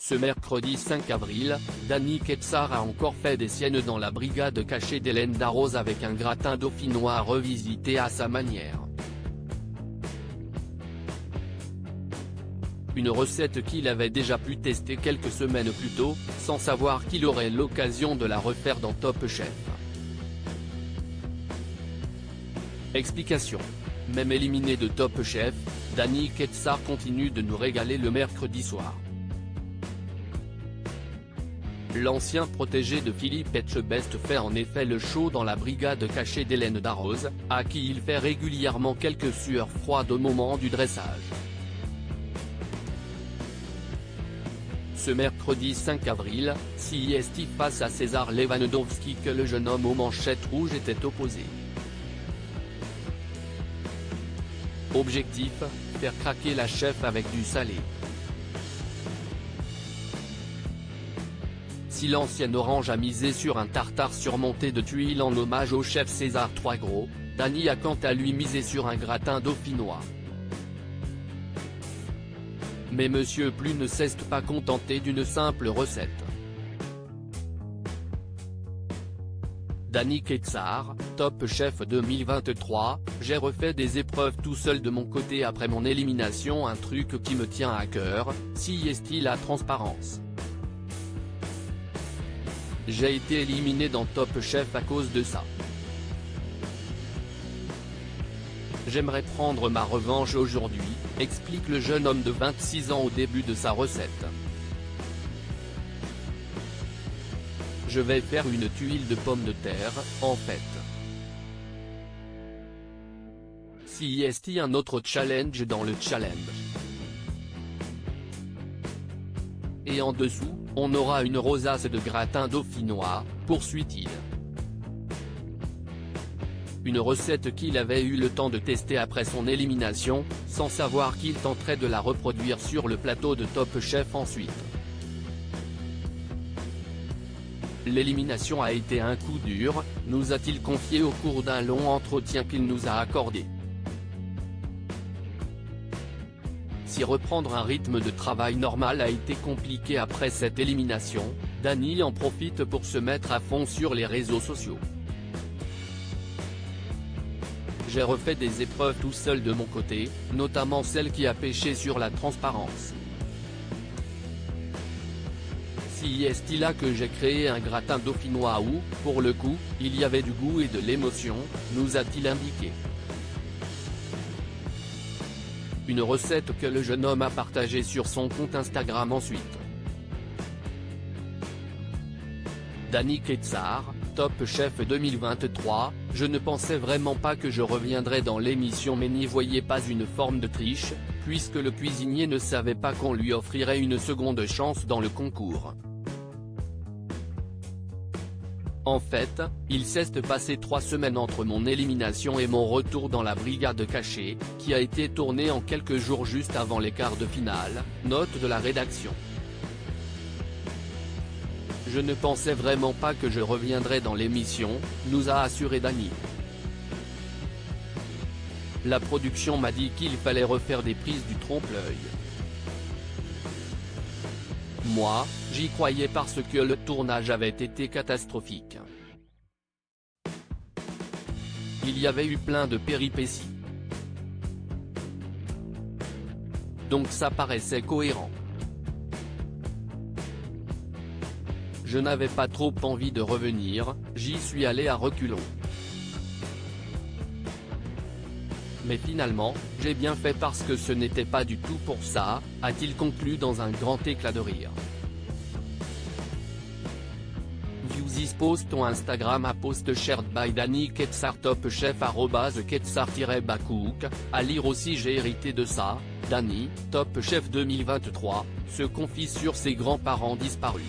Ce mercredi 5 avril, Danny Ketsar a encore fait des siennes dans la brigade cachée d'Hélène Darroze avec un gratin dauphinois revisité à sa manière. Une recette qu'il avait déjà pu tester quelques semaines plus tôt, sans savoir qu'il aurait l'occasion de la refaire dans Top Chef. Explication. Même éliminé de Top Chef, Danny Ketsar continue de nous régaler le mercredi soir. L'ancien protégé de Philippe Etchebest fait en effet le show dans la brigade cachée d'Hélène Darroze, à qui il fait régulièrement quelques sueurs froides au moment du dressage. Ce mercredi 5 avril, CIST face à César Lewandowski que le jeune homme aux manchettes rouges était opposé. Objectif, faire craquer la chef avec du salé. Si l'ancienne orange a misé sur un tartare surmonté de tuiles en hommage au chef César Troisgros, Danny a quant à lui misé sur un gratin dauphinois. Mais Monsieur Plus ne s'est pas contenté d'une simple recette. Danny Ketsar, Top Chef 2023, j'ai refait des épreuves tout seul de mon côté après mon élimination, un truc qui me tient à cœur, CIST la transparence. J'ai été éliminé dans Top Chef à cause de ça. J'aimerais prendre ma revanche aujourd'hui, explique le jeune homme de 26 ans au début de sa recette. Je vais faire une tuile de pommes de terre, en fait. CIST un autre challenge dans le challenge. Et en dessous, on aura une rosace de gratin dauphinois, poursuit-il. Une recette qu'il avait eu le temps de tester après son élimination, sans savoir qu'il tenterait de la reproduire sur le plateau de Top Chef ensuite. L'élimination a été un coup dur, nous a-t-il confié au cours d'un long entretien qu'il nous a accordé. Si reprendre un rythme de travail normal a été compliqué après cette élimination, Danny en profite pour se mettre à fond sur les réseaux sociaux. J'ai refait des épreuves tout seul de mon côté, notamment celle qui a pêché sur la transparence. Si est là que j'ai créé un gratin dauphinois où, pour le coup, il y avait du goût et de l'émotion, nous a-t-il indiqué. Une recette que le jeune homme a partagée sur son compte Instagram ensuite. Danny Ketsar, Top Chef 2023, je ne pensais vraiment pas que je reviendrais dans l'émission, mais n'y voyez pas une forme de triche, puisque le cuisinier ne savait pas qu'on lui offrirait une seconde chance dans le concours. En fait, il s'est passé 3 semaines entre mon élimination et mon retour dans la brigade cachée, qui a été tournée en quelques jours juste avant les quarts de finale, note de la rédaction. Je ne pensais vraiment pas que je reviendrais dans l'émission, nous a assuré Danny. La production m'a dit qu'il fallait refaire des prises du trompe-l'œil. Moi, j'y croyais parce que le tournage avait été catastrophique. Il y avait eu plein de péripéties. Donc ça paraissait cohérent. Je n'avais pas trop envie de revenir, j'y suis allé à reculons. Mais finalement, j'ai bien fait parce que ce n'était pas du tout pour ça, a-t-il conclu dans un grand éclat de rire. View this post on Instagram à post shared by Danny Ketsar Top Chef @Ketsar-Bacook, à lire aussi j'ai hérité de ça, Danny, Top Chef 2023, se confie sur ses grands-parents disparus.